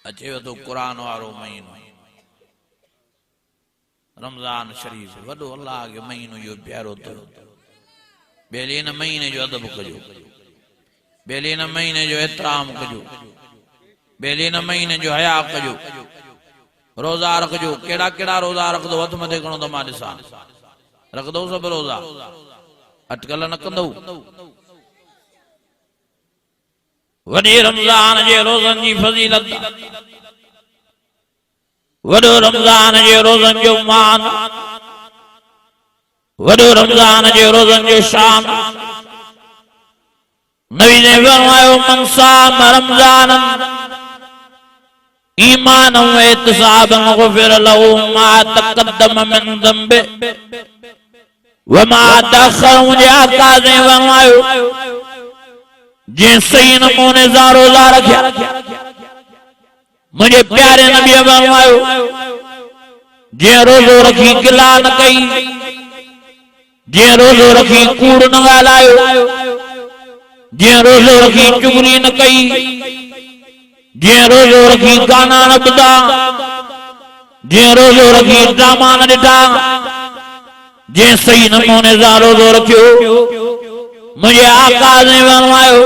अचे तो कुरान वारो महीनो रमजान शरीफ वडो अल्लाह के महीनो जो प्यारो तो बेली न महीने जो अदब कजो बेली न महीने जो एहतराम कजो बेली न महीने जो हया कजो रोजा रखजो केड़ा केड़ा रोजा रख दो हथ मथे कणो तो मां ॾिसां रख दो सब रोजा अटकल न कंदो वॾे रमजान जे रोज़न जी फज़ीलत वॾो रमजान जे रोज़न जो मान वॾो रमजान जे रोज़न जो शान नबी ने फरमायो मन साम रमजान ईमान व इत्तिसाबन गुफिर लहू मा तक़द्दम मिन ज़ंबि व मा तअख़्ख़र। मुझे आका ने फरमायो जे सही नमूने सां रोज़ा रखिया मुझे प्यारे नबी फरमायो जे रोज़ो रखी गिला न कई जे रोज़ो रखी कूड़ न ॻाल्हायो जे रोज़ो रखी चुगली न कई जे रोज़ो रखी गाना न ॿुधा जे रोज़ो रखी ड्रामा न ॾिठा जे सही नमूने सां रोज़ो रखियो मुझे आका ने फरमायो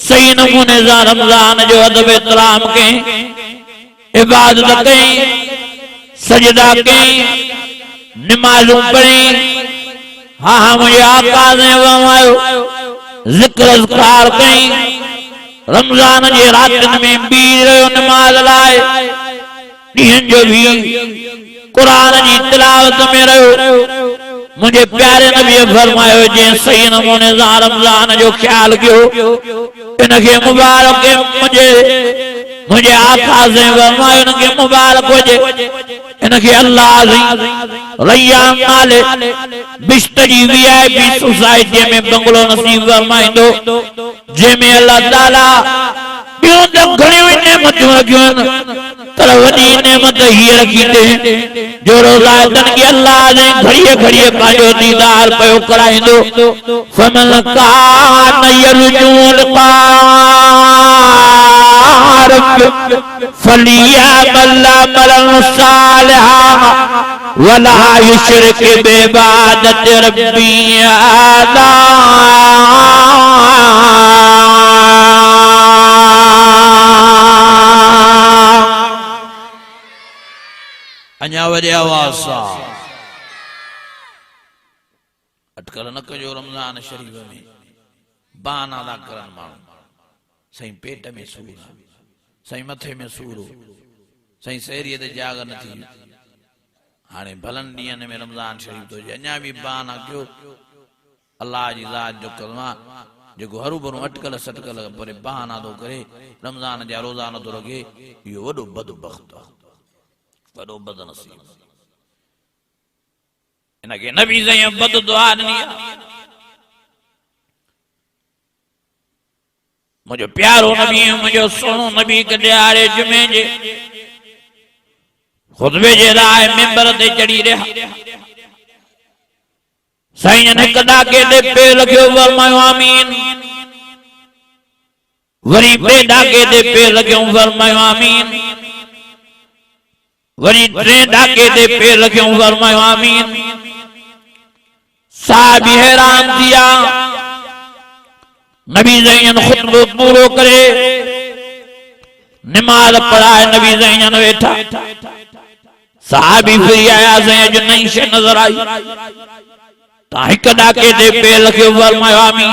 सही नमूने सां रमजान जो अदब एहतराम कई इबादत कई सजदा कई नमाज़ूं पढ़ी। हाँ मुझे आका ने फरमायो जिक्र अज़कार कई रमजान जे रातन में बीह रहियो नमाज लाए ॾींहं जो भी कुरान जी तिलावत में रहियो मुझे प्यारे नबी फरमायो जे सही नमूने सां रमजान जो ख्याल कयो इनके मुबारक मुझे आका से फरमायो इनके मुबारक हुजे इनके अल्लाह रैयान नाले बिश्तरी वीआईपी सोसाइटी में बंगलो नसीब फरमाइंदो जंहिंमें अल्लाह ताला ॿियूं त घणियूं नेमतूं रखियूं आहिनि पर वॾी नेमत हीअ रखी अथई जो रोज़ातनि खे अल्लाह ने घड़ीअ घड़ीअ पंहिंजो दीदार पियो कराईंदो फमन कान यरजू लिक़ाअ फलियअमल अमलन सालिहा वला युशरिक बिइबादति रब्बी अहदा। अञा वॾे आवाज़ सां अटकल न कजो रमज़ान शरीफ़ में बहाना था करनि माण्हू साईं पेट में सूर साईं मथे में सूर साईं सहरीअ ते जाग न थी हाणे भलनि ॾींहंनि में रमज़ान शरीफ़ थो अचे अञा बि बहाना कयो अल्लाह जी ज़ात जो कलमा जेको हरू भरू अटकल सटकल पर बहाना थो करे रमज़ान जा रोज़ा नथो रखे इहो वॾो बदबख़्त आहे वॾो बदनसीब इनखे नबी साईं बद दुआ ॾिनी मुझे प्यारो नबी मुझे सोनो नबी कॾियारे जुमे जे खुतबे जे लाइ मिंबर ते चढ़ी रहिया साईं ने कदा के दे पे लॻियो फरमायो आमीन वरी पे डाके दे पे लॻियो फरमायो आमीन वरी टे डाके दे पे लॻियो फरमायो आमीन। साहबी हैरान थिया नबी ज़ैन खुतबो पूरो करे नमाज पढ़ाए नबी ज़ैन वेठा साहबी फिरी आया से जो नई शे नजर आई ता हिक डाके दे पे लॻियो फरमायो आमीन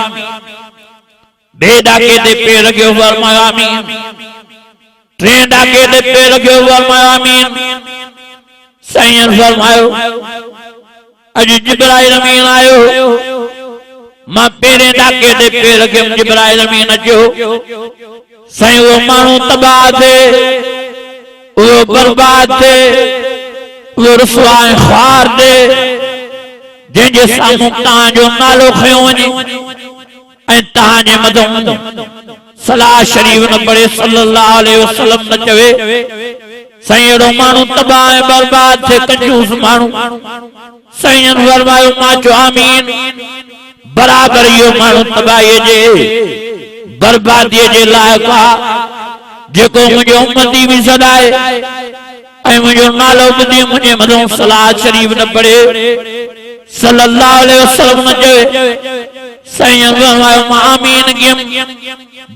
बे डाके दे पे लॻियो फरमायो आमीन टे डाके दे पे लॻियो फरमायो आमीन। साईं फरमायो अॼु जिब्राइल अमीन आयो मां पहिरें डाके दे पे लॻियुमि जिब्राइल अमीन अचो साईं वो माण्हू तबाह थे वो बर्बाद थे वो रुसवा ऐं ख़्वार थे जंहिंजे साम्हूं तव्हांजो नालो खयो वञे ऐं तव्हांजे मथां सलाह शरीफ न पढ़े सल्लल्लाहु अलैहि वसल्लम न चवे साईं अहिड़ो माण्हू तबाह ऐं बर्बाद थे कंजूस माण्हू साईं फरमायो मां चयो आमीन बराबर इहो माण्हू तबाहीअ जे बर्बादीअ जे लाइक़ु आहे जेको मुझे उम्मती भी सदाए ऐं मुझे नालो ॿुधी मुझे मदों सलात शरीफ न पढ़े सल्लल्लाहु अलैहि वसल्लम न चवे साईं फरमायो मां आमीन कयमि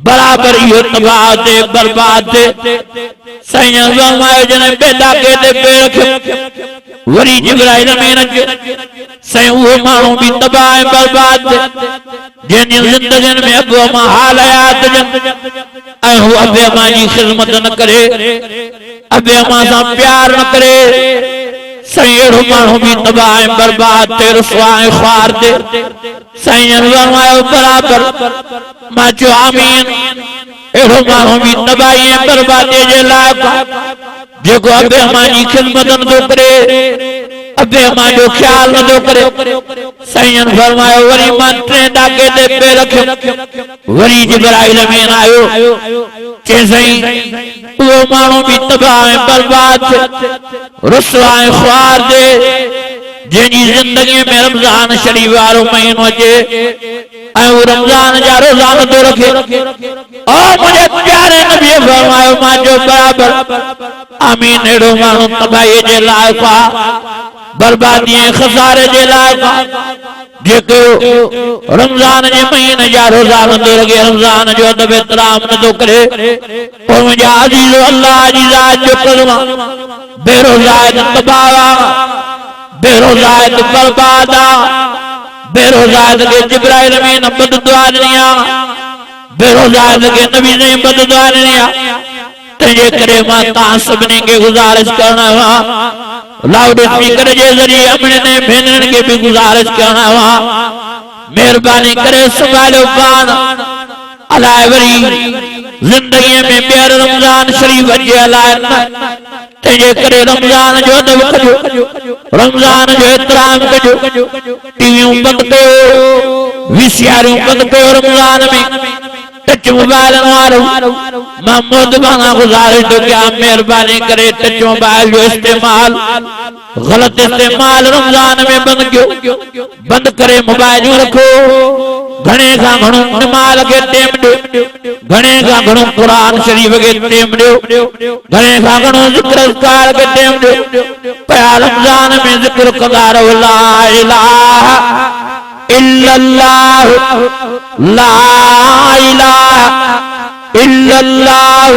बराबर इहो तबाह ते बर्बाद थे साईं फरमायो जने पैदा के ते पैर रखियो वरी जिब्राइल अमीन अचे साईं वो माण्हू भी तबाह ऐं बर्बाद थे जंहिंजी ज़िंदगियुनि में अॻु मां हाल हयात जन ऐं हू अबे मां जी ख़िदमत न करे अबे मां सां प्यार न करे साईं अहिड़ो माण्हू भी तबाह ऐं बर्बाद थे रुसवा ऐं ख्वार थे साईं फरमायो बराबर मां चयो आमीन अहिड़ो माण्हू भी तबाही ऐं बर्बादी जे लाइक़ जेको अबे मां जी ख़िदमत नथो करे अबे मां जो ख्याल नथो करे साईं फरमायो वरी मां टे ॾाके ते पैर रखियो वरी जिब्राइल अमीन आयो चई साईं उहो माण्हू भी तबाह ऐं बर्बाद थे रुसवा ऐं ख्वार थे जंहिंजी ज़िंदगी में रमज़ान शरीफ वारो महीनो अचे ऐं वो रमज़ान जा रोज़ा नथो रखे और मुझे प्यारे नबी फरमायो मां जो बराबर आमीन अहिड़ो माण्हू तबाही जे लाइक़ आहे बर्बादी ऐं खसारे जे लाइक़ आहे जेको रमज़ान जे महीने जा रोज़ा नथो रखे रमज़ान जो अदब एहतराम नथो करे और मुंहिंजा अज़ीज़ अल्लाह जी ज़ात जो क़दम बेरोज़ा तबाह बेरोज़ा बर्बाद बेरोज़ा के जिब्राइल अमीन बददुआ ॾिनी बेरोज़ा के नबी ने बददुआ ॾिनी तंहिंजे करे मां तव्हां सभिनी खे गुज़ारिश करणु लाउड स्पीकर जे ज़रिए अपने भेनरनि खे भी गुज़ारिश करणु मेहरबानी करे संभालियो पाण अलाए वरी जिंदगी में ॿीहर रमज़ान शरीफ अचे अलाए न तंहिंजे करे रमज़ान जो अदब कजो रमज़ान जो एहतराम कजो टीवियूं बंदि कयो वीसीआरूं बंदि कयो रमज़ान में टच मोबाइल वारो मां मोदबाना गुज़ारिश थो कयां मेहरबानी करे टच मोबाइल जो इस्तेमाल गलत इस्तेमाल रमज़ान में बंदि कयो बंदि करे मोबाइलूं रखो घणे खां घणो नमाज़ खे टेम ॾियो घणे खां घणो क़ुरान शरीफ खे टेम ॾियो घणे खां घणो ज़िक्र अज़कार खे टेम ॾियो पिया रमज़ान में ज़िक्र कंदा रहो ला इलाहा इल्लल्लाह ला इलाहा इल्लल्लाह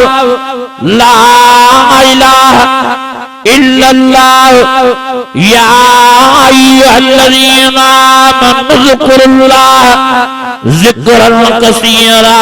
ला इलाहा इल्लल्लाह या अय्युहल्लज़ीना आमनू ज़िक्रुल्लाह ज़िक्रन कसीरा।